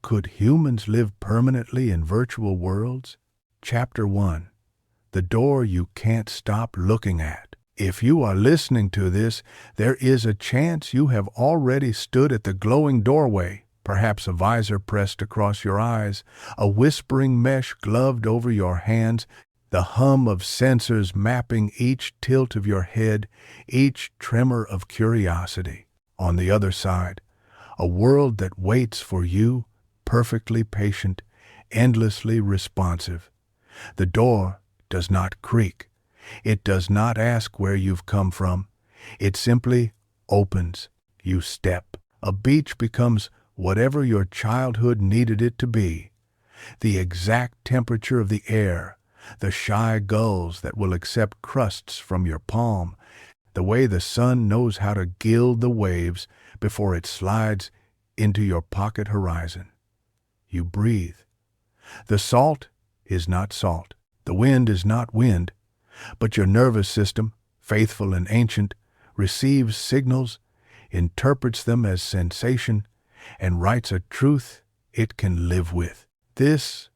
Could humans live permanently in virtual worlds? Chapter 1. The door you can't stop looking at. If you are listening to this, there is a chance you have already stood at the glowing doorway, perhaps a visor pressed across your eyes, a whispering mesh gloved over your hands, the hum of sensors mapping each tilt of your head, each tremor of curiosity. On the other side, a world that waits for you, perfectly patient, endlessly responsive. The door does not creak. It does not ask where you've come from. It simply opens. You step. A beach becomes whatever your childhood needed it to be. The exact temperature of the air, the shy gulls that will accept crusts from your palm, the way the sun knows how to gild the waves before it slides into your pocket horizon. You breathe. The salt is not salt. The wind is not wind. But your nervous system, faithful and ancient, receives signals, interprets them as sensation, and writes a truth it can live with. This,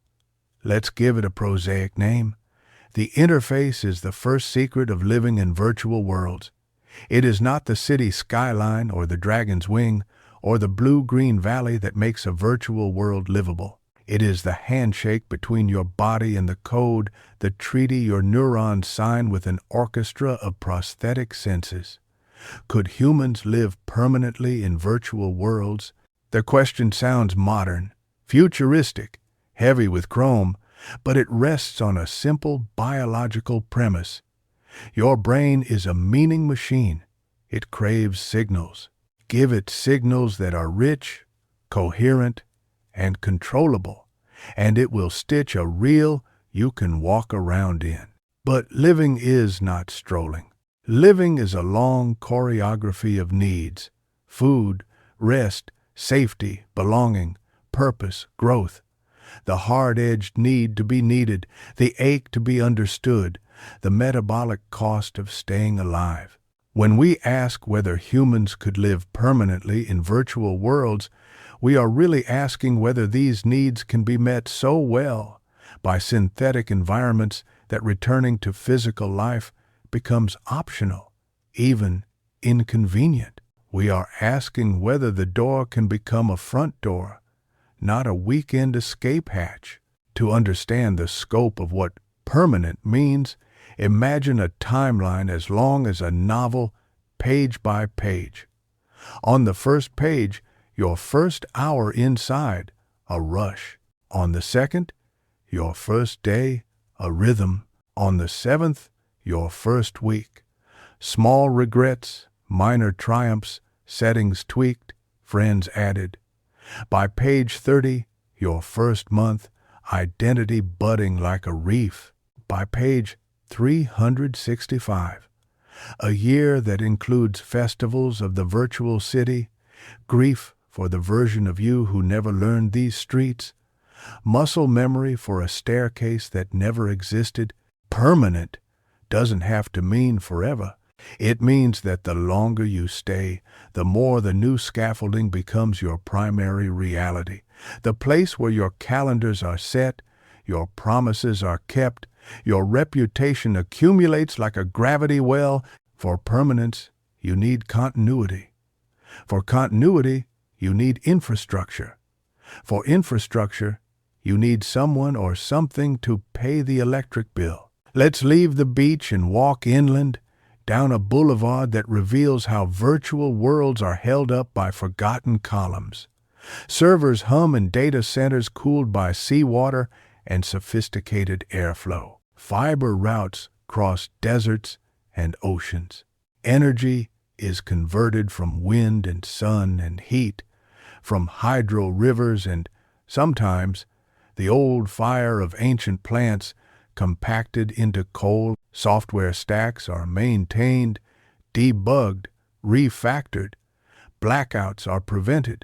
let's give it a prosaic name. The interface is the first secret of living in virtual worlds. It is not the city skyline or the dragon's wing or the blue-green valley that makes a virtual world livable. It is the handshake between your body and the code, the treaty your neurons sign with an orchestra of prosthetic senses. Could humans live permanently in virtual worlds? The question sounds modern, futuristic, heavy with chrome, but it rests on a simple biological premise. Your brain is a meaning machine. It craves signals. Give it signals that are rich, coherent, and controllable, and it will stitch a reel you can walk around in. But living is not strolling. Living is a long choreography of needs: food, rest, safety, belonging, purpose, growth. The hard-edged need to be needed, the ache to be understood, the metabolic cost of staying alive. When we ask whether humans could live permanently in virtual worlds, we are really asking whether these needs can be met so well by synthetic environments that returning to physical life becomes optional, even inconvenient. We are asking whether the door can become a front door, not a weekend escape hatch. To understand the scope of what permanent means, imagine a timeline as long as a novel, page by page. On the first page, your first hour inside, a rush. On the second, your first day, a rhythm. On the seventh, your first week. Small regrets, minor triumphs, settings tweaked, friends added. By page 30, your first month, identity budding like a reef. By page 365, a year that includes festivals of the virtual city, grief for the version of you who never learned these streets, muscle memory for a staircase that never existed. Permanent doesn't have to mean forever. It means that the longer you stay, the more the new scaffolding becomes your primary reality, the place where your calendars are set, your promises are kept, your reputation accumulates like a gravity well. For permanence, you need continuity. For continuity, you need infrastructure. For infrastructure, you need someone or something to pay the electric bill. Let's leave the beach and walk inland, down a boulevard that reveals how virtual worlds are held up by forgotten columns. Servers hum in data centers cooled by seawater and sophisticated airflow. Fiber routes cross deserts and oceans. Energy is converted from wind and sun and heat, from hydro rivers and, sometimes, the old fire of ancient plants compacted into coal. Software stacks are maintained, debugged, refactored. Blackouts are prevented.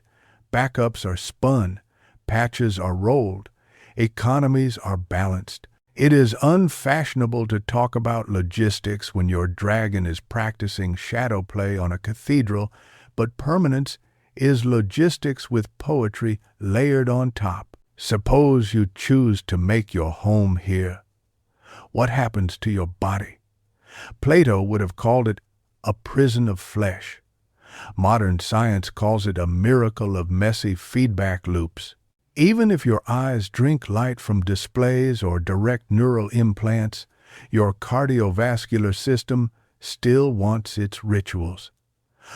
Backups are spun. Patches are rolled. Economies are balanced. It is unfashionable to talk about logistics when your dragon is practicing shadow play on a cathedral, but permanence is logistics with poetry layered on top. Suppose you choose to make your home here. What happens to your body? Plato would have called it a prison of flesh. Modern science calls it a miracle of messy feedback loops. Even if your eyes drink light from displays or direct neural implants, your cardiovascular system still wants its rituals.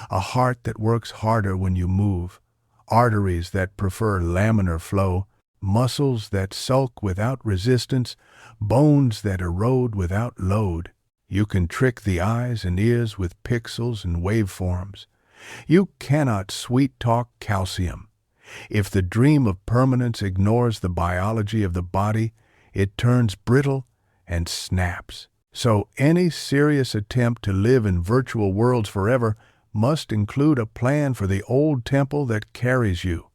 A heart that works harder when you move, arteries that prefer laminar flow, muscles that sulk without resistance, bones that erode without load. You can trick the eyes and ears with pixels and waveforms. You cannot sweet-talk calcium. If the dream of permanence ignores the biology of the body, it turns brittle and snaps. So any serious attempt to live in virtual worlds forever must include a plan for the old temple that carries you,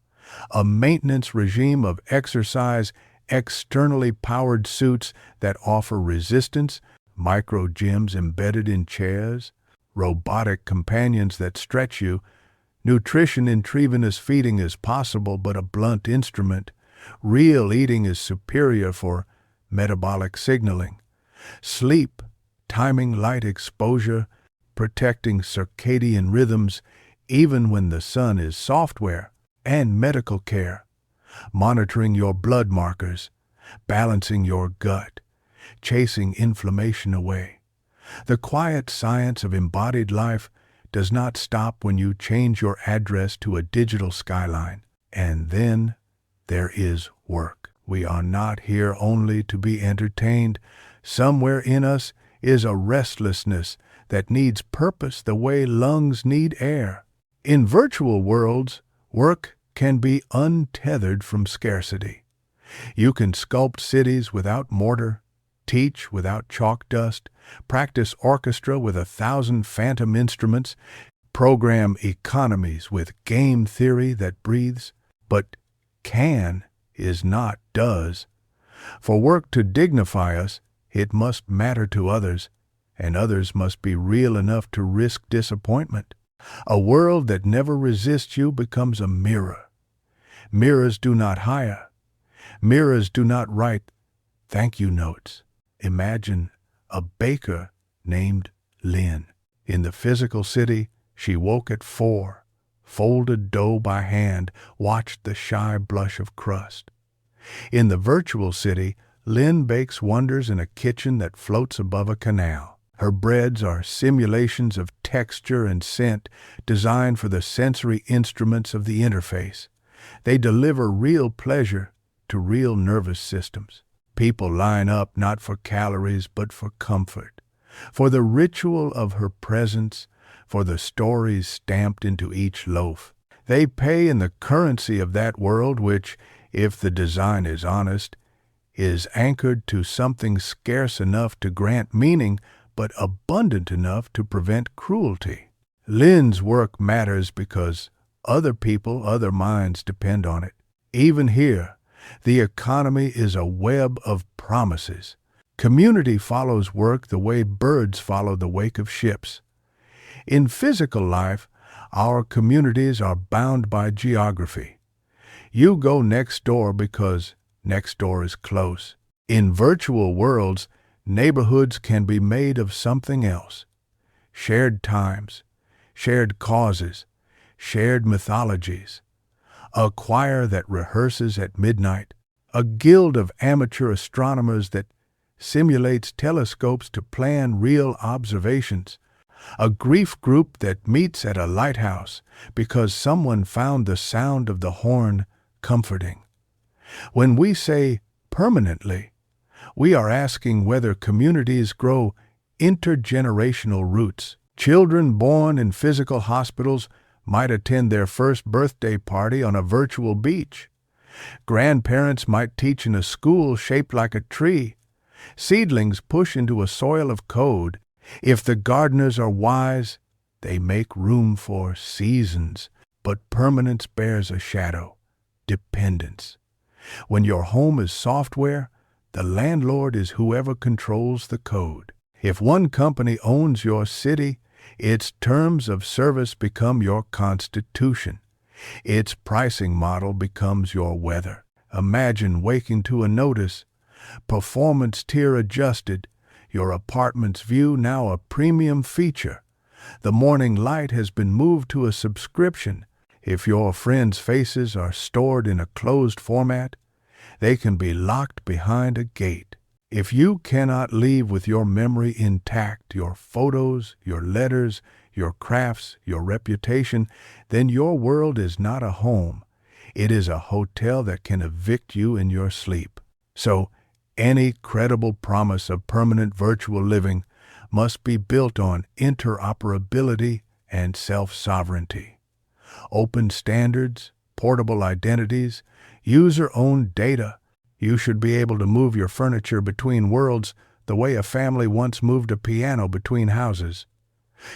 a maintenance regime of exercise, externally powered suits that offer resistance, micro gyms embedded in chairs, robotic companions that stretch you. Nutrition intravenous feeding is possible but a blunt instrument. Real eating is superior for metabolic signaling. Sleep, timing light exposure, protecting circadian rhythms, even when the sun is software, and medical care, monitoring your blood markers, balancing your gut, chasing inflammation away. The quiet science of embodied life does not stop when you change your address to a digital skyline. And then there is work. We are not here only to be entertained. Somewhere in us is a restlessness that needs purpose the way lungs need air. In virtual worlds, work can be untethered from scarcity. You can sculpt cities without mortar, teach without chalk dust, practice orchestra with 1,000 phantom instruments, program economies with game theory that breathes. But can is not does. For work to dignify us, it must matter to others, and others must be real enough to risk disappointment. A world that never resists you becomes a mirror. Mirrors do not hire. Mirrors do not write thank you notes. Imagine a baker named Lynn. In the physical city, she woke at 4, folded dough by hand, watched the shy blush of crust. In the virtual city, Lynn bakes wonders in a kitchen that floats above a canal. Her breads are simulations of texture and scent designed for the sensory instruments of the interface. They deliver real pleasure to real nervous systems. People line up not for calories but for comfort, for the ritual of her presence, for the stories stamped into each loaf. They pay in the currency of that world which, if the design is honest, is anchored to something scarce enough to grant meaning but abundant enough to prevent cruelty. Lynn's work matters because other people, other minds depend on it. Even here, the economy is a web of promises. Community follows work the way birds follow the wake of ships. In physical life, our communities are bound by geography. You go next door because next door is close. In virtual worlds, neighborhoods can be made of something else. Shared times, shared causes, shared mythologies. A choir that rehearses at midnight, a guild of amateur astronomers that simulates telescopes to plan real observations, a grief group that meets at a lighthouse because someone found the sound of the horn comforting. When we say permanently, we are asking whether communities grow intergenerational roots. Children born in physical hospitals might attend their first birthday party on a virtual beach. Grandparents might teach in a school shaped like a tree. Seedlings push into a soil of code. If the gardeners are wise, they make room for seasons. But permanence bears a shadow, dependence. When your home is software, the landlord is whoever controls the code. If one company owns your city, its terms of service become your constitution. Its pricing model becomes your weather. Imagine waking to a notice, performance tier adjusted, your apartment's view now a premium feature. The morning light has been moved to a subscription. If your friends' faces are stored in a closed format, they can be locked behind a gate. If you cannot leave with your memory intact, your photos, your letters, your crafts, your reputation, then your world is not a home. It is a hotel that can evict you in your sleep. So, any credible promise of permanent virtual living must be built on interoperability and self-sovereignty. Open standards, portable identities, user-owned data. You should be able to move your furniture between worlds the way a family once moved a piano between houses.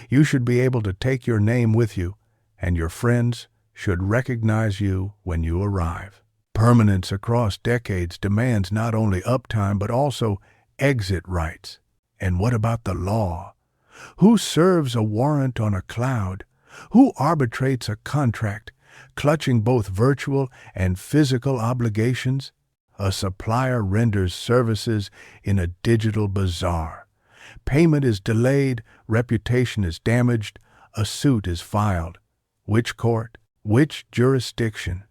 You should be able to take your name with you, and your friends should recognize you when you arrive. Permanence across decades demands not only uptime but also exit rights. And what about the law? Who serves a warrant on a cloud? Who arbitrates a contract, clutching both virtual and physical obligations? A supplier renders services in a digital bazaar. Payment is delayed, reputation is damaged, a suit is filed. Which court? Which jurisdiction?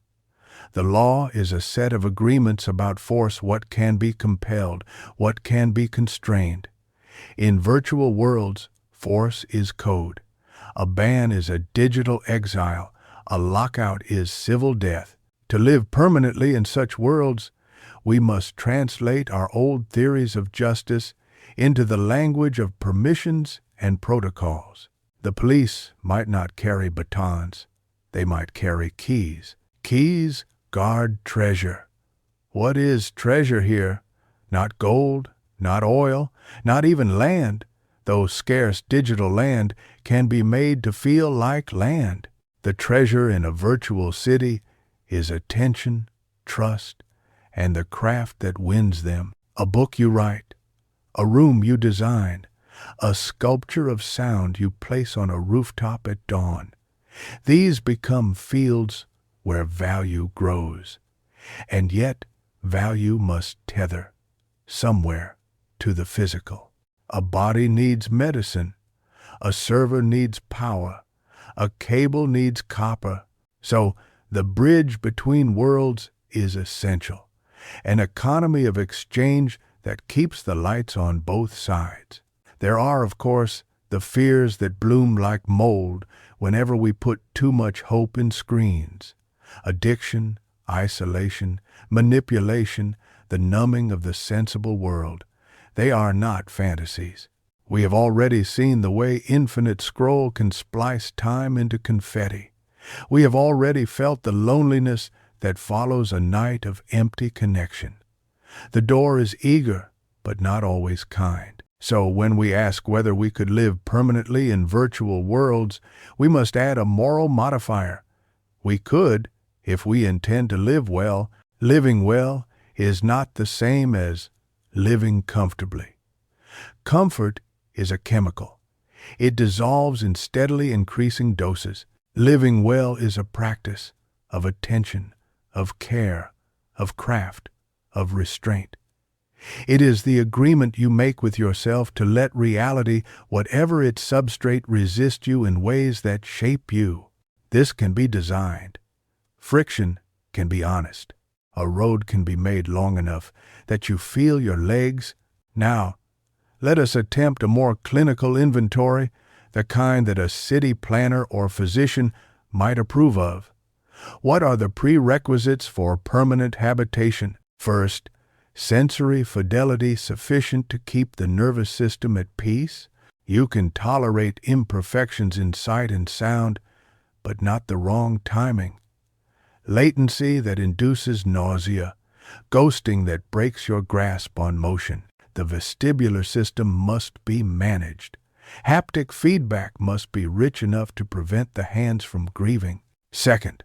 The law is a set of agreements about force, what can be compelled, what can be constrained. In virtual worlds, force is code. A ban is a digital exile. A lockout is civil death. To live permanently in such worlds, we must translate our old theories of justice into the language of permissions and protocols. The police might not carry batons. They might carry keys. Keys guard treasure. What is treasure here? Not gold, not oil, not even land, though scarce digital land can be made to feel like land. The treasure in a virtual city is attention, trust, and the craft that wins them. A book you write, a room you design, a sculpture of sound you place on a rooftop at dawn. These become fields where value grows. And yet, value must tether somewhere to the physical. A body needs medicine, a server needs power, a cable needs copper. So, the bridge between worlds is essential. An economy of exchange that keeps the lights on both sides. There are, of course, the fears that bloom like mold whenever we put too much hope in screens. Addiction, isolation, manipulation, the numbing of the sensible world. They are not fantasies. We have already seen the way infinite scroll can splice time into confetti. We have already felt the loneliness that follows a night of empty connection. The door is eager, but not always kind. So when we ask whether we could live permanently in virtual worlds, we must add a moral modifier. We could, if we intend to live well. Living well is not the same as living comfortably. Comfort is a chemical. It dissolves in steadily increasing doses. Living well is a practice of attention, of care, of craft, of restraint. It is the agreement you make with yourself to let reality, whatever its substrate, resist you in ways that shape you. This can be designed. Friction can be honest. A road can be made long enough that you feel your legs. Now, let us attempt a more clinical inventory, the kind that a city planner or physician might approve of. What are the prerequisites for permanent habitation? First, sensory fidelity sufficient to keep the nervous system at peace. You can tolerate imperfections in sight and sound, but not the wrong timing. Latency that induces nausea, ghosting that breaks your grasp on motion. The vestibular system must be managed. Haptic feedback must be rich enough to prevent the hands from grieving. Second,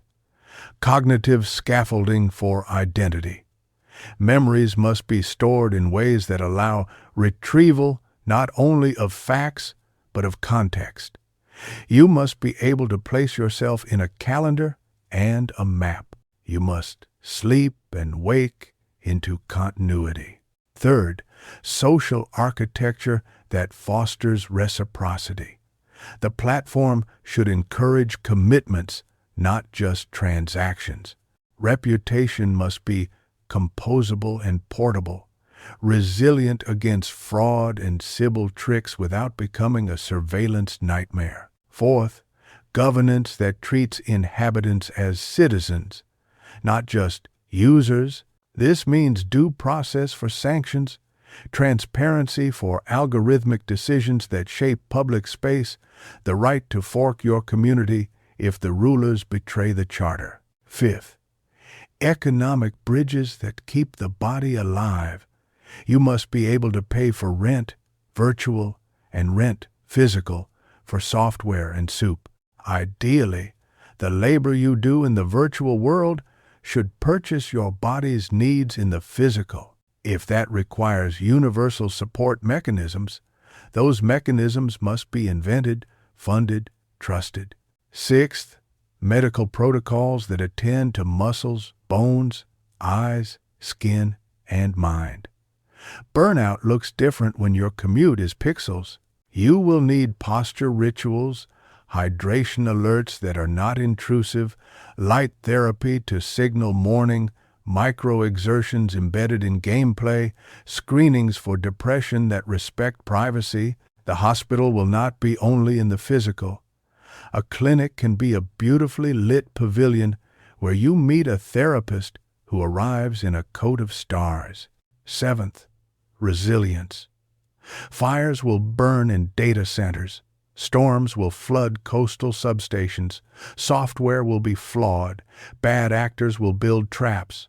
cognitive scaffolding for identity. Memories must be stored in ways that allow retrieval not only of facts, but of context. You must be able to place yourself in a calendar and a map. You must sleep and wake into continuity. Third, social architecture that fosters reciprocity. The platform should encourage commitments, not just transactions. Reputation must be composable and portable, resilient against fraud and Sybil tricks without becoming a surveillance nightmare. Fourth, governance that treats inhabitants as citizens, not just users. This means due process for sanctions, transparency for algorithmic decisions that shape public space, the right to fork your community if the rulers betray the charter. Fifth, economic bridges that keep the body alive. You must be able to pay for rent, virtual, and rent, physical, for software and soup. Ideally, the labor you do in the virtual world should purchase your body's needs in the physical. If that requires universal support mechanisms, those mechanisms must be invented, funded, trusted. Sixth, medical protocols that attend to muscles, bones, eyes, skin, and mind. Burnout looks different when your commute is pixels. You will need posture rituals, hydration alerts that are not intrusive, light therapy to signal morning, micro-exertions embedded in gameplay, screenings for depression that respect privacy. The hospital will not be only in the physical. A clinic can be a beautifully lit pavilion where you meet a therapist who arrives in a coat of stars. Seventh, resilience. Fires will burn in data centers. Storms will flood coastal substations. Software will be flawed. Bad actors will build traps.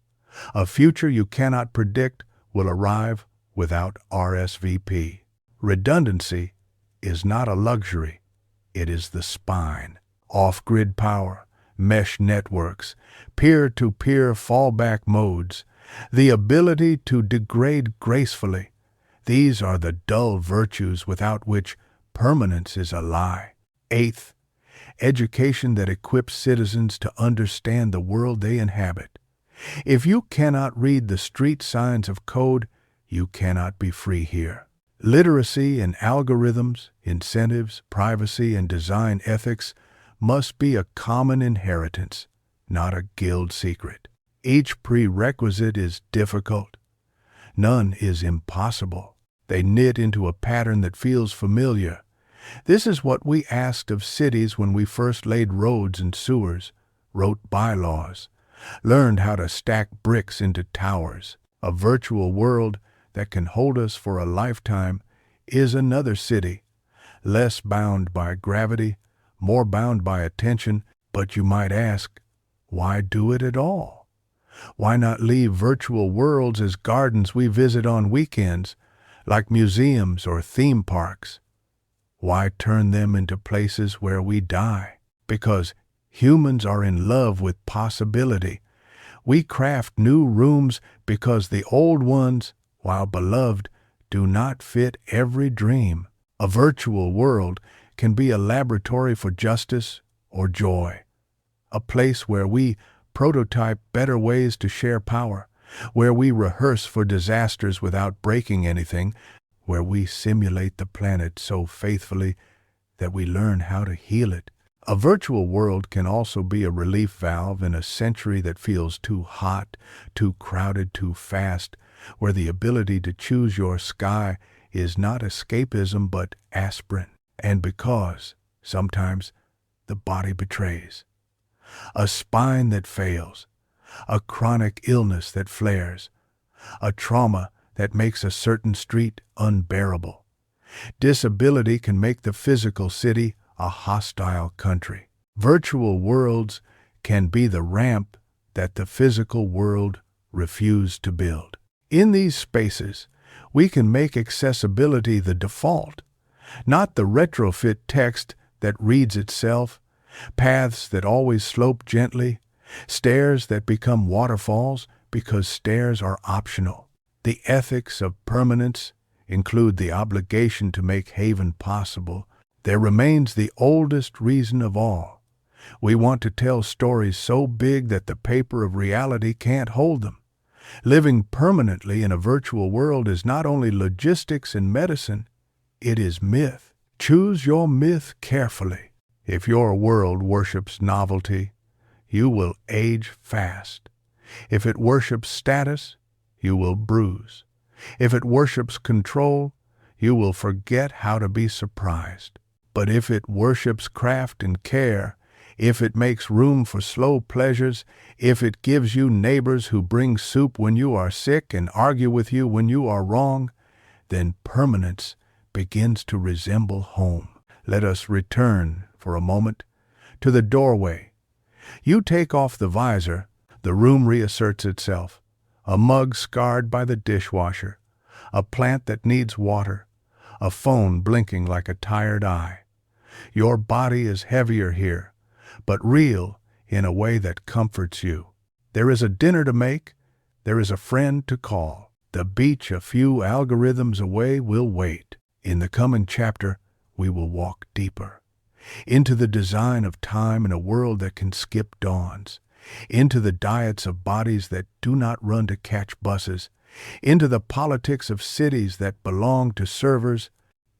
A future you cannot predict will arrive without RSVP. Redundancy is not a luxury. It is the spine. Off-grid power, mesh networks, peer-to-peer fallback modes, the ability to degrade gracefully. These are the dull virtues without which permanence is a lie. Eighth, education that equips citizens to understand the world they inhabit. If you cannot read the street signs of code, you cannot be free here. Literacy in algorithms, incentives, privacy, and design ethics must be a common inheritance, not a guild secret. Each prerequisite is difficult. None is impossible. They knit into a pattern that feels familiar. This is what we asked of cities when we first laid roads and sewers, wrote bylaws, learned how to stack bricks into towers. A virtual world that can hold us for a lifetime is another city, less bound by gravity, more bound by attention. But you might ask, why do it at all? Why not leave virtual worlds as gardens we visit on weekends, like museums or theme parks? Why turn them into places where we die? Because humans are in love with possibility. We craft new rooms because the old ones, while beloved, do not fit every dream. A virtual world can be a laboratory for justice or joy, a place where we prototype better ways to share power, where we rehearse for disasters without breaking anything, where we simulate the planet so faithfully that we learn how to heal it. A virtual world can also be a relief valve in a century that feels too hot, too crowded, too fast, where the ability to choose your sky is not escapism but aspirin. And because, sometimes, the body betrays. A spine that fails, a chronic illness that flares, a trauma that makes a certain street unbearable. Disability can make the physical city a hostile country. Virtual worlds can be the ramp that the physical world refused to build. In these spaces, we can make accessibility the default, not the retrofit text that reads itself, paths that always slope gently, stairs that become waterfalls because stairs are optional. The ethics of permanence include the obligation to make haven possible. There remains the oldest reason of all. We want to tell stories so big that the paper of reality can't hold them. Living permanently in a virtual world is not only logistics and medicine, it is myth. Choose your myth carefully. If your world worships novelty, you will age fast. If it worships status, you will bruise. If it worships control, you will forget how to be surprised. But if it worships craft and care, if it makes room for slow pleasures, if it gives you neighbors who bring soup when you are sick and argue with you when you are wrong, then permanence begins to resemble home. Let us return, for a moment, to the doorway. You take off the visor, the room reasserts itself. A mug scarred by the dishwasher, a plant that needs water, a phone blinking like a tired eye. Your body is heavier here, but real in a way that comforts you. There is a dinner to make, there is a friend to call. The beach a few algorithms away will wait. In the coming chapter, we will walk deeper into the design of time in a world that can skip dawns, into the diets of bodies that do not run to catch buses, into the politics of cities that belong to servers,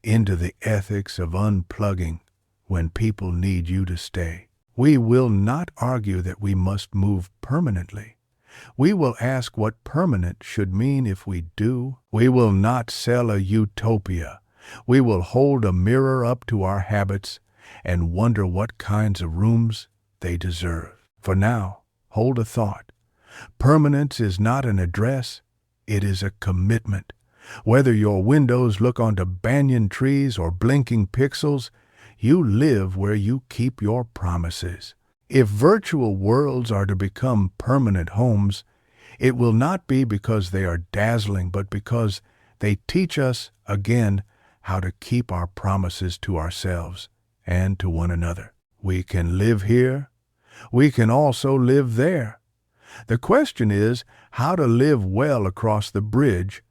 into the ethics of unplugging when people need you to stay. We will not argue that we must move permanently. We will ask what permanent should mean if we do. We will not sell a utopia. We will hold a mirror up to our habits and wonder what kinds of rooms they deserve. For now, hold a thought. Permanence is not an address, it is a commitment. Whether your windows look onto banyan trees or blinking pixels, you live where you keep your promises. If virtual worlds are to become permanent homes, it will not be because they are dazzling, but because they teach us, again, how to keep our promises to ourselves and to one another. We can live here. We can also live there. The question is how to live well across the bridge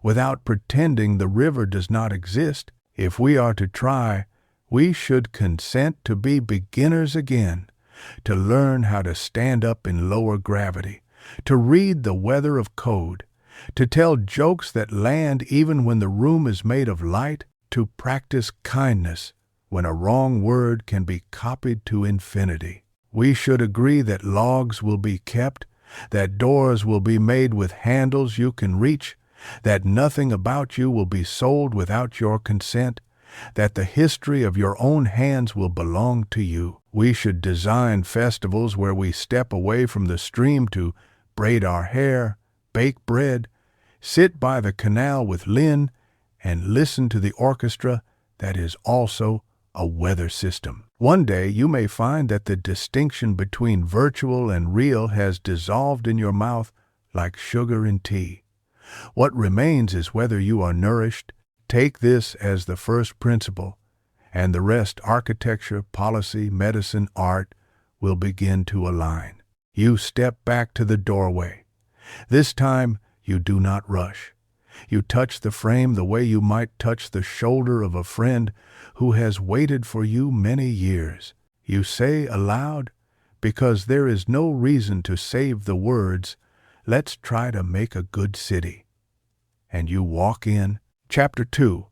without pretending the river does not exist. If we are to try, we should consent to be beginners again, to learn how to stand up in lower gravity, to read the weather of code, to tell jokes that land even when the room is made of light, to practice kindness when a wrong word can be copied to infinity. We should agree that logs will be kept, that doors will be made with handles you can reach, that nothing about you will be sold without your consent, that the history of your own hands will belong to you. We should design festivals where we step away from the stream to braid our hair, bake bread, sit by the canal with Lynn, and listen to the orchestra that is also a weather system. One day you may find that the distinction between virtual and real has dissolved in your mouth like sugar in tea. What remains is whether you are nourished. Take this as the first principle, and the rest, architecture, policy, medicine, art, will begin to align. You step back to the doorway. This time you do not rush. You touch the frame the way you might touch the shoulder of a friend who has waited for you many years. You say aloud, because there is no reason to save the words, "Let's try to make a good city." And you walk in. Chapter 2.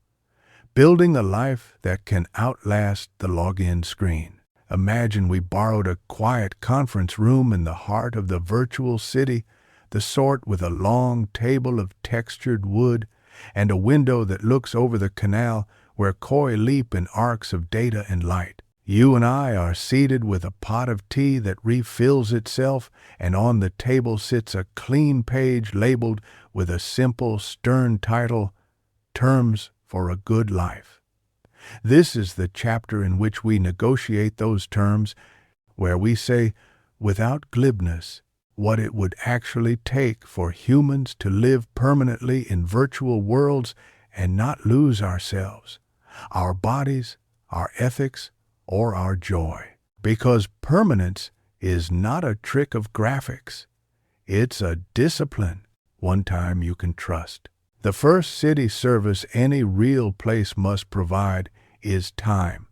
Building a life that can outlast the login screen. Imagine we borrowed a quiet conference room in the heart of the virtual city, the sort with a long table of textured wood and a window that looks over the canal where koi leap in arcs of data and light. You and I are seated with a pot of tea that refills itself, and on the table sits a clean page labeled with a simple, stern title, Terms for a Good Life. This is the chapter in which we negotiate those terms, where we say, without glibness, what it would actually take for humans to live permanently in virtual worlds and not lose ourselves, our bodies, our ethics, or our joy. Because permanence is not a trick of graphics. It's a discipline, one time you can trust. The first city service any real place must provide is time.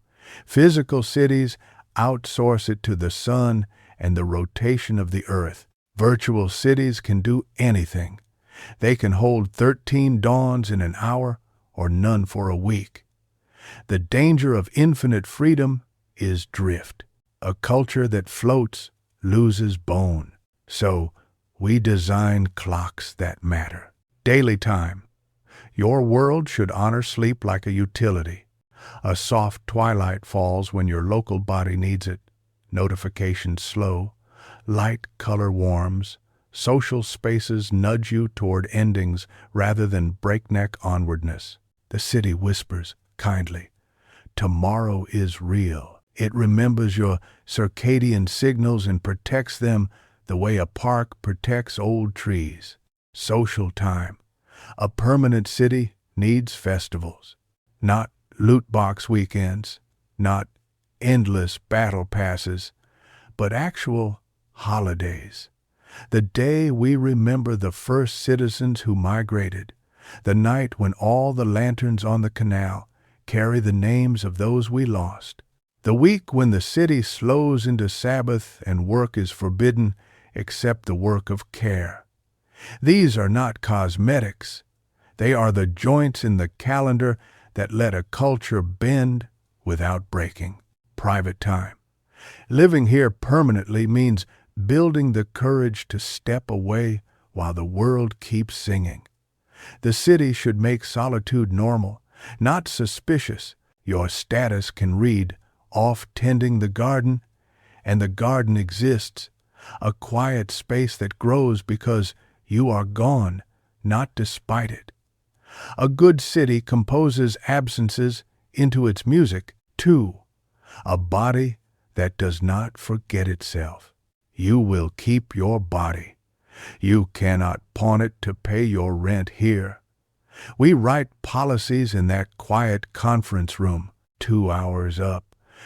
Physical cities outsource it to the sun and the rotation of the earth. Virtual cities can do anything. They can hold 13 dawns in an hour or none for a week. The danger of infinite freedom is drift. A culture that floats loses bone. So, we design clocks that matter. Daily time. Your world should honor sleep like a utility. A soft twilight falls when your local body needs it. Notifications slow. Light color warms. Social spaces nudge you toward endings rather than breakneck onwardness. The city whispers kindly, "Tomorrow is real." It remembers your circadian signals and protects them the way a park protects old trees. Social time. A permanent city needs festivals, not loot box weekends, not endless battle passes, but actual holidays. The day we remember the first citizens who migrated, the night when all the lanterns on the canal carry the names of those we lost, the week when the city slows into Sabbath and work is forbidden except the work of care. These are not cosmetics. They are the joints in the calendar that let a culture bend without breaking. Private time. Living here permanently means building the courage to step away while the world keeps singing. The city should make solitude normal, not suspicious. Your status can read, "Off tending the garden," and the garden exists, a quiet space that grows because you are gone, not despite it. A good city composes absences into its music, too. A body that does not forget itself. You will keep your body. You cannot pawn it to pay your rent here. We write policies in that quiet conference room, 2 hours up.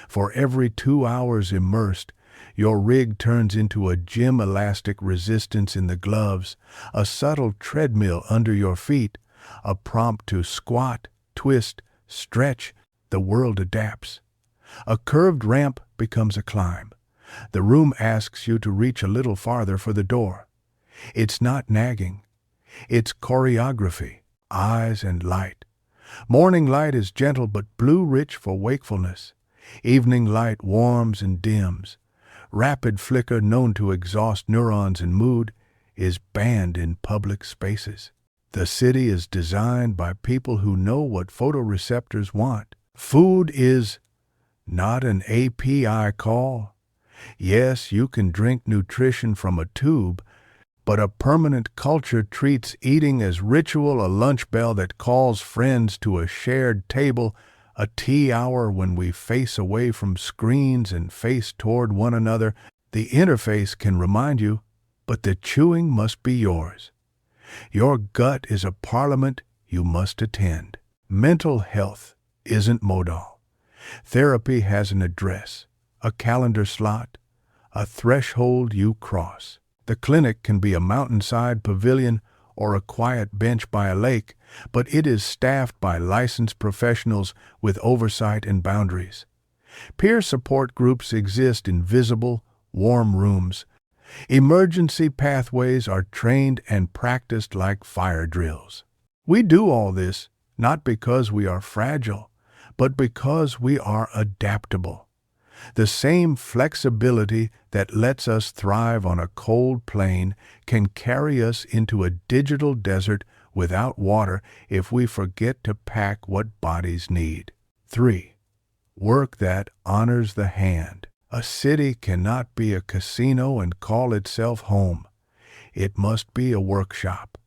For every 2 hours immersed, your rig turns into a gym elastic resistance in the gloves, a subtle treadmill under your feet, a prompt to squat, twist, stretch. The world adapts. A curved ramp becomes a climb. The room asks you to reach a little farther for the door. It's not nagging. It's choreography, eyes and light. Morning light is gentle but blue-rich for wakefulness. Evening light warms and dims. Rapid flicker known to exhaust neurons and mood is banned in public spaces. The city is designed by people who know what photoreceptors want. Food is not an API call. Yes, you can drink nutrition from a tube, but a permanent culture treats eating as ritual, a lunch bell that calls friends to a shared table, a tea hour when we face away from screens and face toward one another. The interface can remind you, but the chewing must be yours. Your gut is a parliament you must attend. Mental health isn't modal. Therapy has an address, a calendar slot, a threshold you cross. The clinic can be a mountainside pavilion or a quiet bench by a lake, but it is staffed by licensed professionals with oversight and boundaries. Peer support groups exist in visible, warm rooms. Emergency pathways are trained and practiced like fire drills. We do all this not because we are fragile, but because we are adaptable. The same flexibility that lets us thrive on a cold plain can carry us into a digital desert without water if we forget to pack what bodies need. 3. Work that honors the hand. A city cannot be a casino and call itself home. It must be a workshop.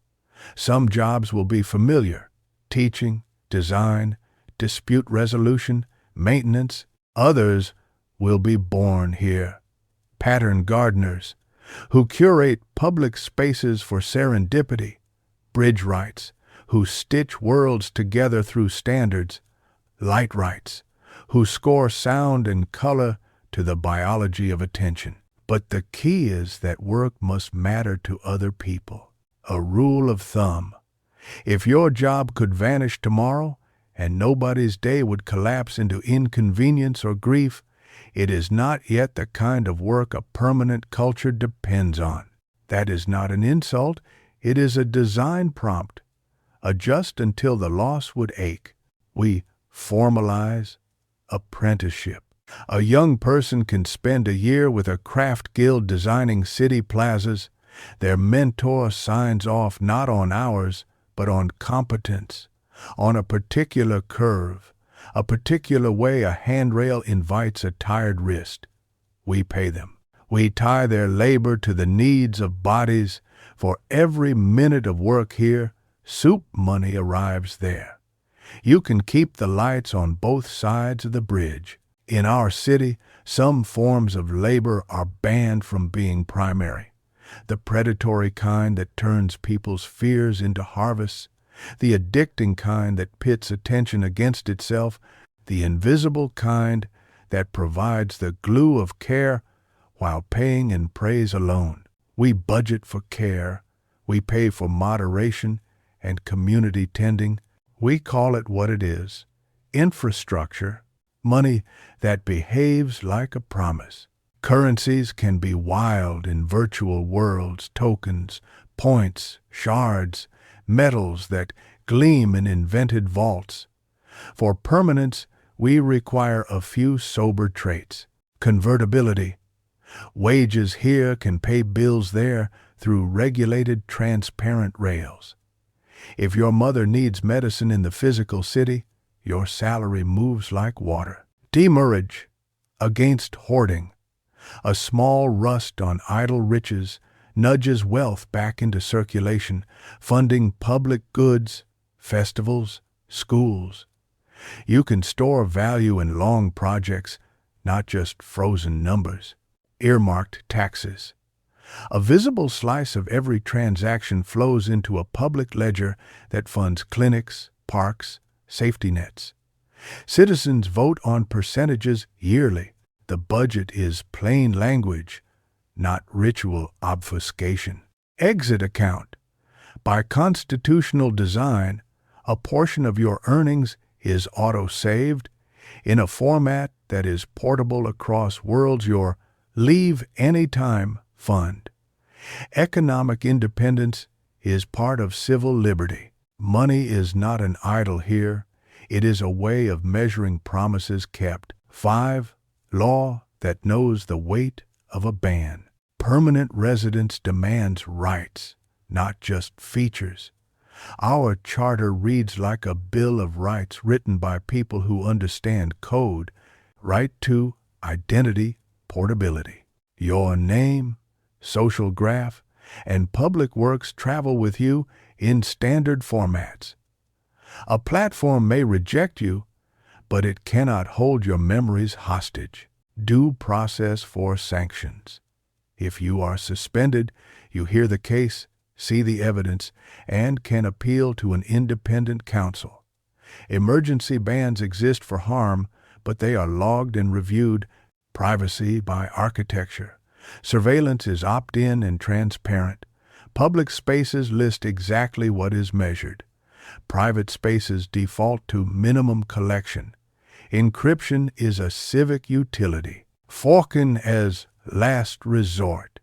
Some jobs will be familiar: teaching, design, dispute resolution, maintenance. Others will be born here. Pattern gardeners, who curate public spaces for serendipity. Bridge wrights, who stitch worlds together through standards. Light wrights, who score sound and color to the biology of attention. But the key is that work must matter to other people. A rule of thumb: if your job could vanish tomorrow and nobody's day would collapse into inconvenience or grief, It is not yet the kind of work a permanent culture depends on. That is not an insult, it is a design prompt. Adjust until the loss would ache. We formalize apprenticeship. A young person can spend a year with a craft guild designing city plazas. Their mentor signs off not on hours, but on competence, on a particular curve, a particular way a handrail invites a tired wrist. We pay them. We tie their labor to the needs of bodies. For every minute of work here, soup money arrives there. You can keep the lights on both sides of the bridge. In our city, some forms of labor are banned from being primary. The predatory kind that turns people's fears into harvests, the addicting kind that pits attention against itself, the invisible kind that provides the glue of care while paying in praise alone. We budget for care, we pay for moderation and community tending. We call it what it is: infrastructure, money that behaves like a promise. Currencies can be wild in virtual worlds, tokens, points, shards, metals that gleam in invented vaults. For permanence, we require a few sober traits. Convertibility. Wages here can pay bills there through regulated, transparent rails. If your mother needs medicine in the physical city, your salary moves like water. Demurrage. Against hoarding. A small rust on idle riches nudges wealth back into circulation, funding public goods, festivals, schools. You can store value in long projects, not just frozen numbers. Earmarked taxes. A visible slice of every transaction flows into a public ledger that funds clinics, parks, safety nets. Citizens vote on percentages yearly. The budget is plain language, not ritual obfuscation. Exit account. By constitutional design, a portion of your earnings is auto-saved in a format that is portable across worlds. Your Leave Anytime fund. Economic independence is part of civil liberty. Money is not an idol here. It is a way of measuring promises kept. 5. Law that knows the weight of a ban. Permanent residence demands rights, not just features. Our charter reads like a bill of rights written by people who understand code. Right to identity, portability. Your name, social graph, and public works travel with you in standard formats. A platform may reject you, but it cannot hold your memories hostage. Due process for sanctions. If you are suspended, you hear the case, see the evidence, and can appeal to an independent counsel. Emergency bans exist for harm, but they are logged and reviewed. Privacy by architecture. Surveillance is opt-in and transparent. Public spaces list exactly what is measured. Private spaces default to minimum collection. Encryption is a civic utility. Forking as last resort.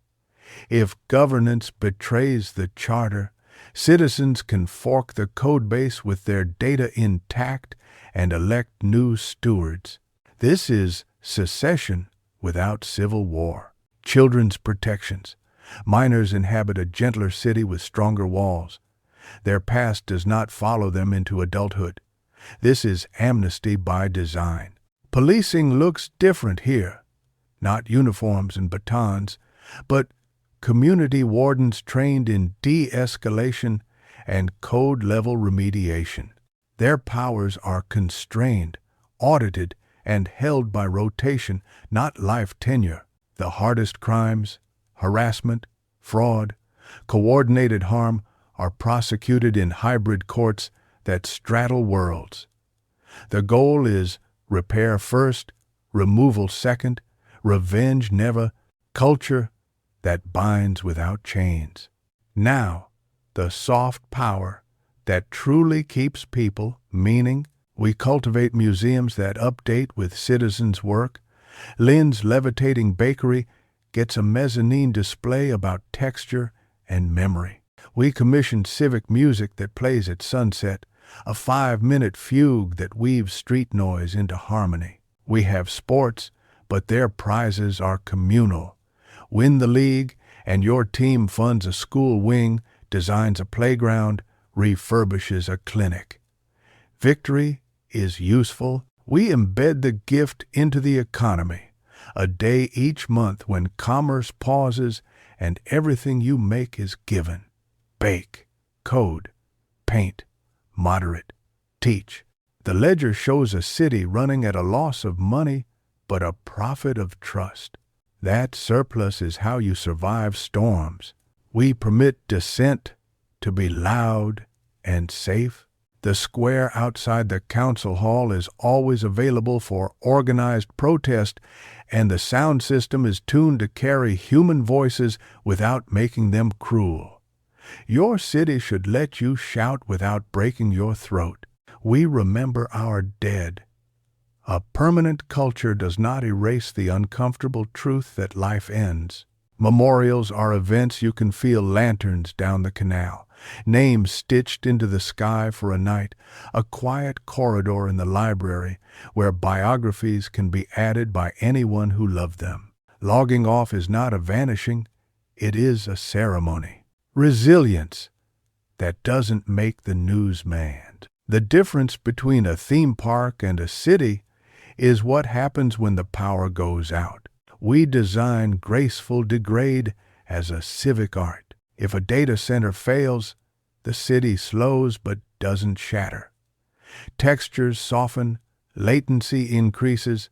If governance betrays the charter, citizens can fork the codebase with their data intact and elect new stewards. This is secession without civil war. Children's protections. Minors inhabit a gentler city with stronger walls. Their past does not follow them into adulthood. This is amnesty by design. Policing looks different here. Not uniforms and batons, but community wardens trained in de-escalation and code-level remediation. Their powers are constrained, audited, and held by rotation, not life tenure. The hardest crimes, harassment, fraud, coordinated harm, are prosecuted in hybrid courts that straddle worlds. The goal is repair first, removal second, revenge never, culture that binds without chains. Now, the soft power that truly keeps people, meaning we cultivate museums that update with citizens' work, Lynn's levitating bakery gets a mezzanine display about texture and memory. We commission civic music that plays at sunset, a 5-minute fugue that weaves street noise into harmony. We have sports, but their prizes are communal. Win the league, and your team funds a school wing, designs a playground, refurbishes a clinic. Victory is useful. We embed the gift into the economy, a day each month when commerce pauses and everything you make is given. Bake, code, paint, moderate, teach. The ledger shows a city running at a loss of money, but a profit of trust. That surplus is how you survive storms. We permit dissent to be loud and safe. The square outside the council hall is always available for organized protest, and the sound system is tuned to carry human voices without making them cruel. Your city should let you shout without breaking your throat. We remember our dead. A permanent culture does not erase the uncomfortable truth that life ends. Memorials are events you can feel: lanterns down the canal, names stitched into the sky for a night, a quiet corridor in the library where biographies can be added by anyone who loved them. Logging off is not a vanishing, it is a ceremony. Resilience that doesn't make the newsman. The difference between a theme park and a city is what happens when the power goes out. We design graceful degrade as a civic art. If a data center fails, the city slows but doesn't shatter. Textures soften, latency increases,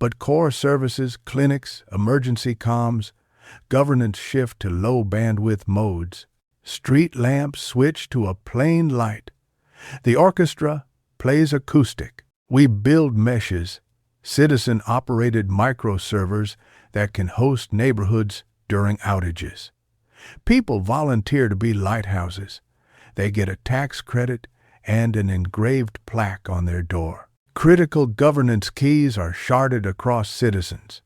but core services, clinics, emergency comms, governance shift to low bandwidth modes. Street lamps switch to a plain light. The orchestra plays acoustic. We build meshes, citizen-operated microservers that can host neighborhoods during outages. People volunteer to be lighthouses. They get a tax credit and an engraved plaque on their door. Critical governance keys are sharded across citizens.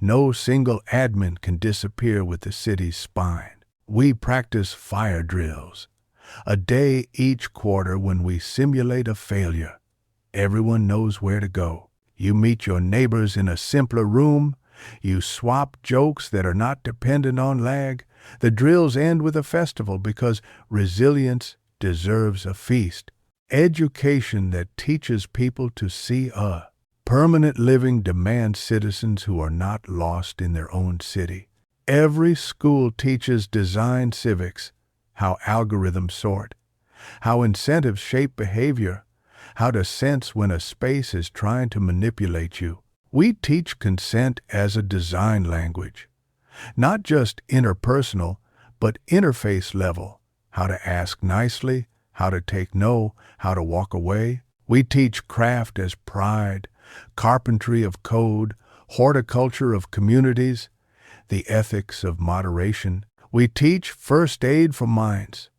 No single admin can disappear with the city's spine. We practice fire drills, a day each quarter when we simulate a failure. Everyone knows where to go. You meet your neighbors in a simpler room. You swap jokes that are not dependent on lag. The drills end with a festival because resilience deserves a feast. Education that teaches people to see a permanent living demands citizens who are not lost in their own city. Every school teaches design civics, how algorithms sort, how incentives shape behavior, how to sense when a space is trying to manipulate you. We teach consent as a design language, not just interpersonal, but interface level, how to ask nicely, how to take no, how to walk away. We teach craft as pride, carpentry of code, horticulture of communities, the ethics of moderation. We teach first aid for minds,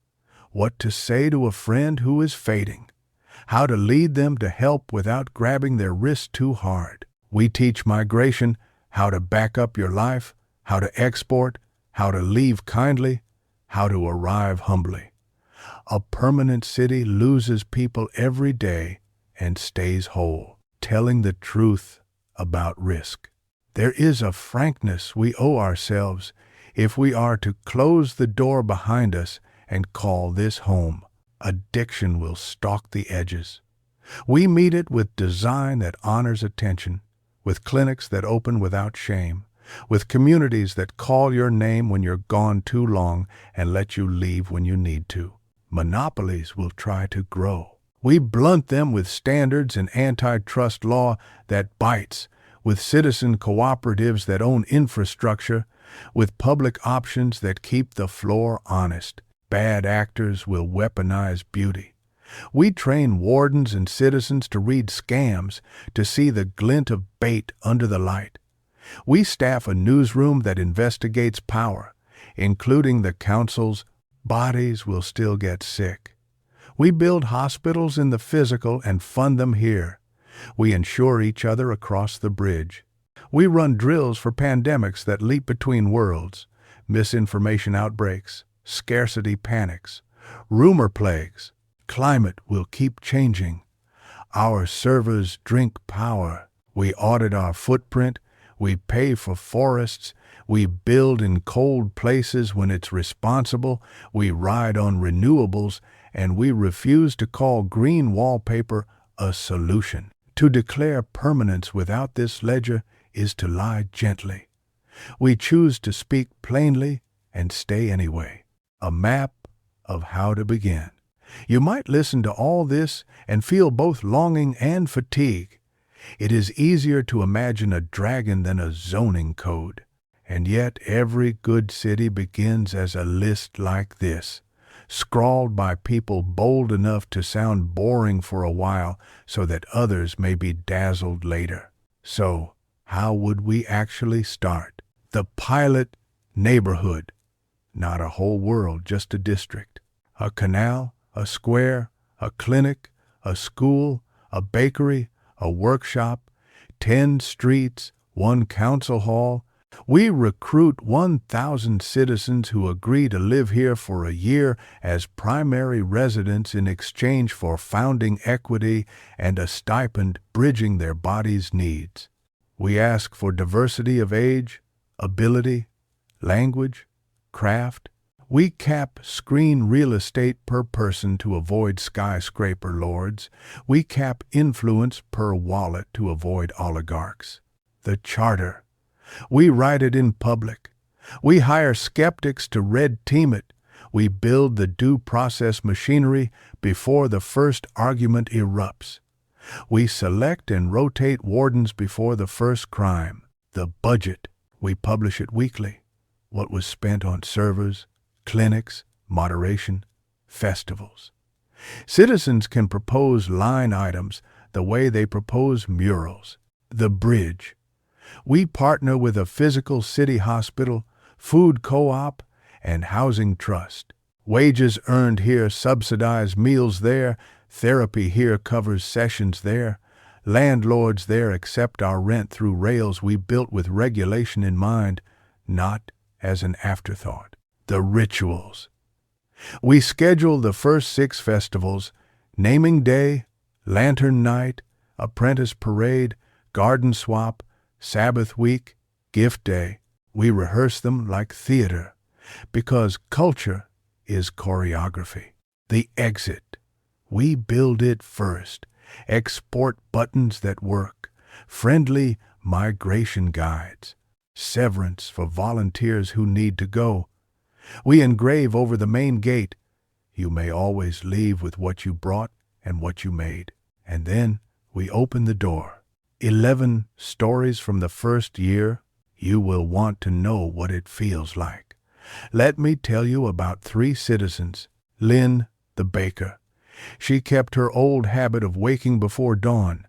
what to say to a friend who is fading, how to lead them to help without grabbing their wrist too hard. We teach migration, how to back up your life, how to export, how to leave kindly, how to arrive humbly. A permanent city loses people every day and stays whole, telling the truth about risk. There is a frankness we owe ourselves if we are to close the door behind us and call this home. Addiction will stalk the edges. We meet it with design that honors attention, with clinics that open without shame, with communities that call your name when you're gone too long and let you leave when you need to. Monopolies will try to grow. We blunt them with standards and antitrust law that bites, with citizen cooperatives that own infrastructure, with public options that keep the floor honest. Bad actors will weaponize beauty. We train wardens and citizens to read scams, to see the glint of bait under the light. We staff a newsroom that investigates power, including the council's. Bodies will still get sick. We build hospitals in the physical and fund them here. We insure each other across the bridge. We run drills for pandemics that leap between worlds, misinformation outbreaks, scarcity panics, rumor plagues. Climate will keep changing. Our servers drink power. We audit our footprint. We pay for forests. We build in cold places when it's responsible. We ride on renewables, and we refuse to call green wallpaper a solution. To declare permanence without this ledger is to lie gently. We choose to speak plainly and stay anyway. A map of how to begin. You might listen to all this and feel both longing and fatigue. It is easier to imagine a dragon than a zoning code. And yet every good city begins as a list like this, scrawled by people bold enough to sound boring for a while so that others may be dazzled later. So, how would we actually start? The pilot neighborhood. Not a whole world, just a district. A canal, a square, a clinic, a school, a bakery, a workshop, 10 streets, 1 council hall. We recruit 1,000 citizens who agree to live here for a year as primary residents in exchange for founding equity and a stipend bridging their body's needs. We ask for diversity of age, ability, language, craft. We cap screen real estate per person to avoid skyscraper lords. We cap influence per wallet to avoid oligarchs. The charter. We write it in public. We hire skeptics to red team it. We build the due process machinery before the first argument erupts. We select and rotate wardens before the first crime. The budget. We publish it weekly. What was spent on servers, clinics, moderation, festivals. Citizens can propose line items the way they propose murals. The bridge. We partner with a physical city hospital, food co-op, and housing trust. Wages earned here subsidize meals there. Therapy here covers sessions there. Landlords there accept our rent through rails we built with regulation in mind, not as an afterthought. The rituals. We schedule the first 6 festivals: Naming Day, Lantern Night, Apprentice Parade, Garden Swap, Sabbath Week, Gift Day. We rehearse them like theater, because culture is choreography. The exit. We build it first. Export buttons that work. Friendly migration guides. Severance for volunteers who need to go. We engrave over the main gate, "You may always leave with what you brought and what you made." And then we open the door. 11 stories from the first year. You will want to know what it feels like. Let me tell you about 3 citizens. Lynn, the baker. She kept her old habit of waking before dawn.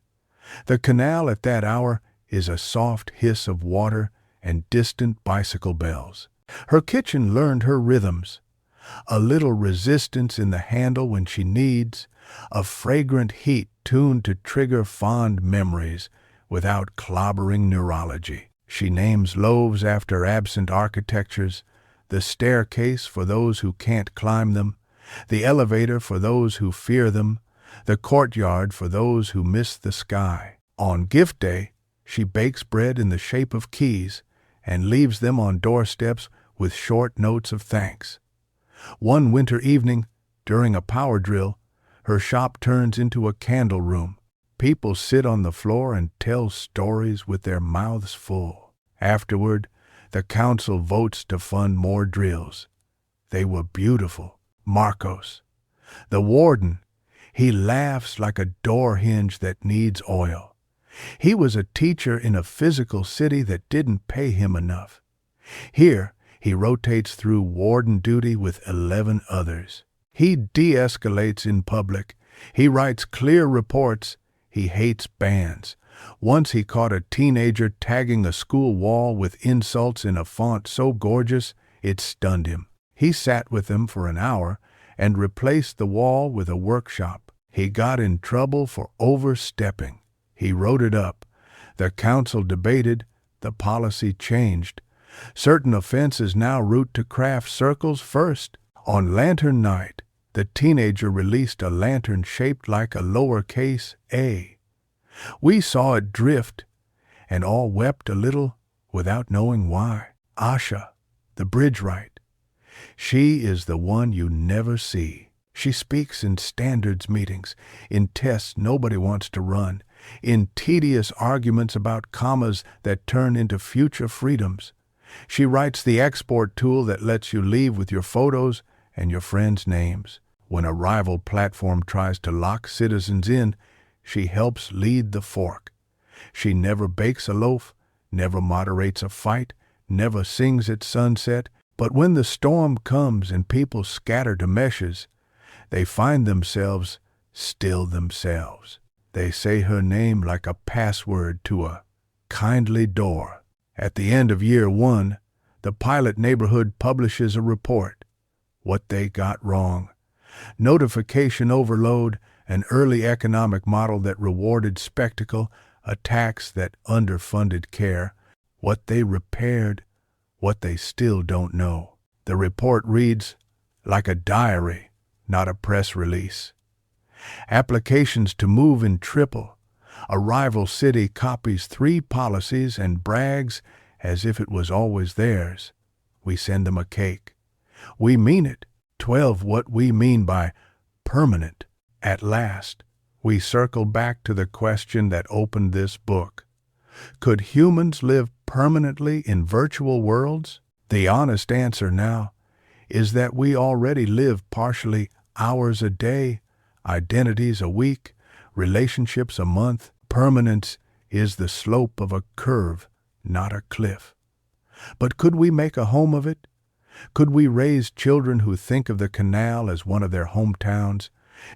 The canal at that hour is a soft hiss of water and distant bicycle bells. Her kitchen learned her rhythms. A little resistance in the handle when she needs, a fragrant heat tuned to trigger fond memories without clobbering neurology. She names loaves after absent architectures, the staircase for those who can't climb them, the elevator for those who fear them, the courtyard for those who miss the sky. On Gift Day, she bakes bread in the shape of keys and leaves them on doorsteps with short notes of thanks. One winter evening, during a power drill, her shop turns into a candle room. People sit on the floor and tell stories with their mouths full. Afterward, the council votes to fund more drills. They were beautiful. Marcos, the warden, he laughs like a door hinge that needs oil. He was a teacher in a physical city that didn't pay him enough. Here, he rotates through warden duty with 11 others. He de-escalates in public. He writes clear reports. He hates bans. Once he caught a teenager tagging a school wall with insults in a font so gorgeous it stunned him. He sat with them for an hour and replaced the wall with a workshop. He got in trouble for overstepping. He wrote it up. The council debated. the policy changed. Certain offenses now route to craft circles first. On Lantern Night, the teenager released a lantern shaped like a lowercase a. We saw it drift, and all wept a little without knowing why. Asha, the bridge right. She is the one you never see. She speaks in standards meetings, in tests nobody wants to run, in tedious arguments about commas that turn into future freedoms. She writes the export tool that lets you leave with your photos and your friends' names. When a rival platform tries to lock citizens in, she helps lead the fork. She never bakes a loaf, never moderates a fight, never sings at sunset, but when the storm comes and people scatter to meshes, they find themselves still themselves. They say her name like a password to a kindly door. At the end of year 1, the pilot neighborhood publishes a report. What they got wrong. Notification overload, an early economic model that rewarded spectacle, a tax that underfunded care. What they repaired, what they still don't know. The report reads like a diary, not a press release. Applications to move in triple. A rival city copies 3 policies and brags as if it was always theirs. We send them a cake. We mean it. 12. What we mean by permanent. At last, we circle back to the question that opened this book. Could humans live permanently in virtual worlds? The honest answer now is that we already live partially hours a day, identities a week, relationships a month. Permanence is the slope of a curve, not a cliff. But could we make a home of it? Could we raise children who think of the canal as one of their hometowns?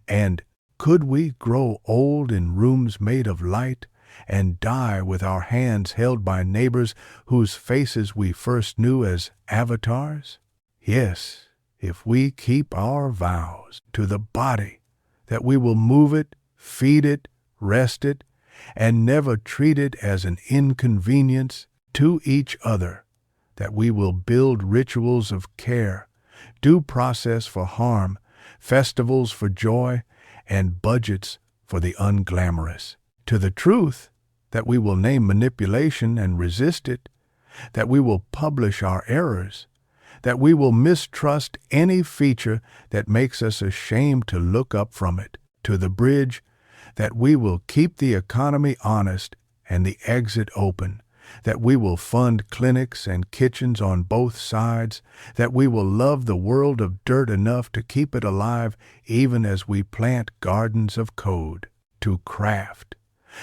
And could we grow old in rooms made of light and die with our hands held by neighbors whose faces we first knew as avatars? Yes, if we keep our vows to the body that we will move it, feed it, rest it, and never treat it as an inconvenience to each other, that we will build rituals of care, due process for harm, festivals for joy, and budgets for the unglamorous. To the truth, that we will name manipulation and resist it, that we will publish our errors, that we will mistrust any feature that makes us ashamed to look up from it. To the bridge, that we will keep the economy honest and the exit open, that we will fund clinics and kitchens on both sides, that we will love the world of dirt enough to keep it alive even as we plant gardens of code. To craft,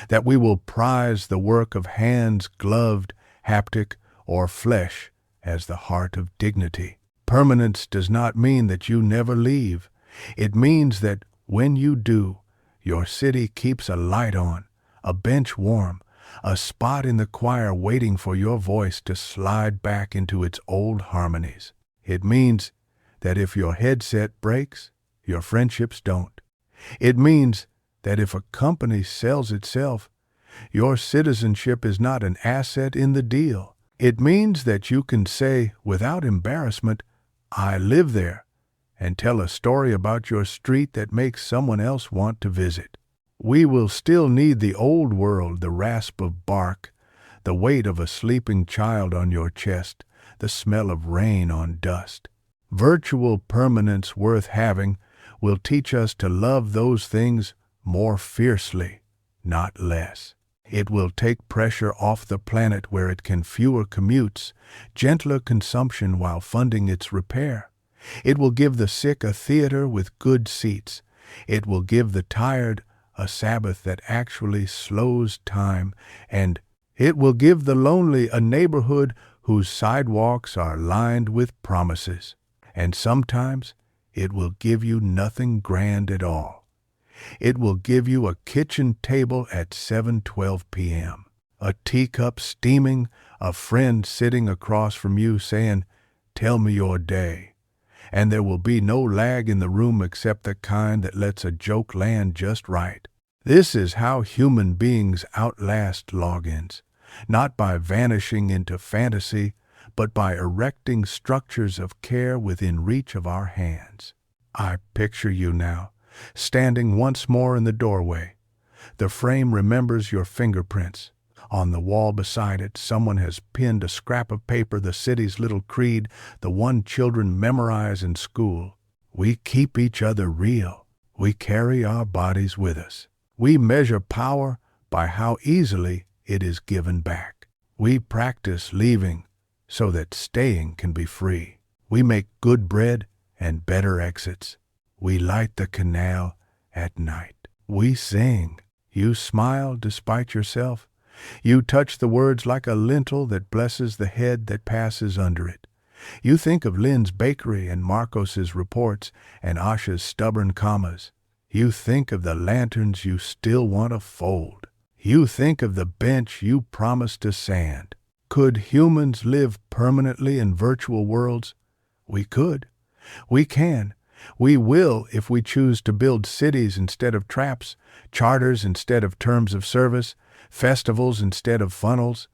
that we will prize the work of hands gloved, haptic, or flesh as the heart of dignity. Permanence does not mean that you never leave. It means that when you do, your city keeps a light on, a bench warm, a spot in the choir waiting for your voice to slide back into its old harmonies. It means that if your headset breaks, your friendships don't. It means that if a company sells itself, your citizenship is not an asset in the deal. It means that you can say without embarrassment, I live there, and tell a story about your street that makes someone else want to visit. We will still need the old world, the rasp of bark, the weight of a sleeping child on your chest, the smell of rain on dust. Virtual permanence worth having will teach us to love those things more fiercely, not less. It will take pressure off the planet where it can fewer commutes, gentler consumption while funding its repair. It will give the sick a theater with good seats. It will give the tired a Sabbath that actually slows time, and it will give the lonely a neighborhood whose sidewalks are lined with promises. And sometimes it will give you nothing grand at all. It will give you a kitchen table at 7:12 p.m., a teacup steaming, a friend sitting across from you saying, "Tell me your day." And there will be no lag in the room except the kind that lets a joke land just right. This is how human beings outlast logins. not by vanishing into fantasy, but by erecting structures of care within reach of our hands. I picture you now, standing once more in the doorway. The frame remembers your fingerprints. On the wall beside it, someone has pinned a scrap of paper, the city's little creed, the one children memorize in school. We keep each other real. We carry our bodies with us. We measure power by how easily it is given back. We practice leaving so that staying can be free. We make good bread and better exits. We light the canal at night. We sing. You smile despite yourself. You touch the words like a lintel that blesses the head that passes under it. You think of Lynn's bakery and Marcos's reports and Asha's stubborn commas. You think of the lanterns you still want to fold. You think of the bench you promised to sand. Could humans live permanently in virtual worlds? We could. We can. We will if we choose to build cities instead of traps, charters instead of terms of service, festivals instead of funnels.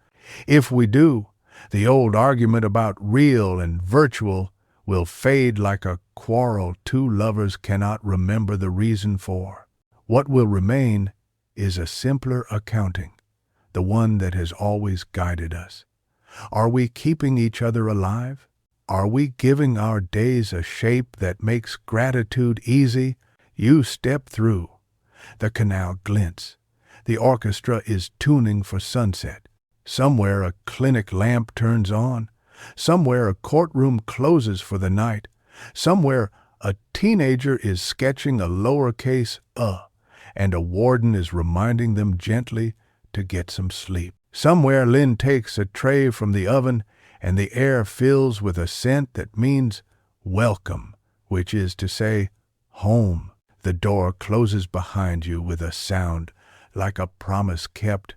If we do, the old argument about real and virtual will fade like a quarrel two lovers cannot remember the reason for. What will remain is a simpler accounting, the one that has always guided us. Are we keeping each other alive? Are we giving our days a shape that makes gratitude easy? You step through. The canal glints. The orchestra is tuning for sunset. Somewhere a clinic lamp turns on. Somewhere a courtroom closes for the night. Somewhere a teenager is sketching a lowercase and a warden is reminding them gently to get some sleep. Somewhere Lynn takes a tray from the oven and the air fills with a scent that means welcome, which is to say, home. The door closes behind you with a sound like a promise kept,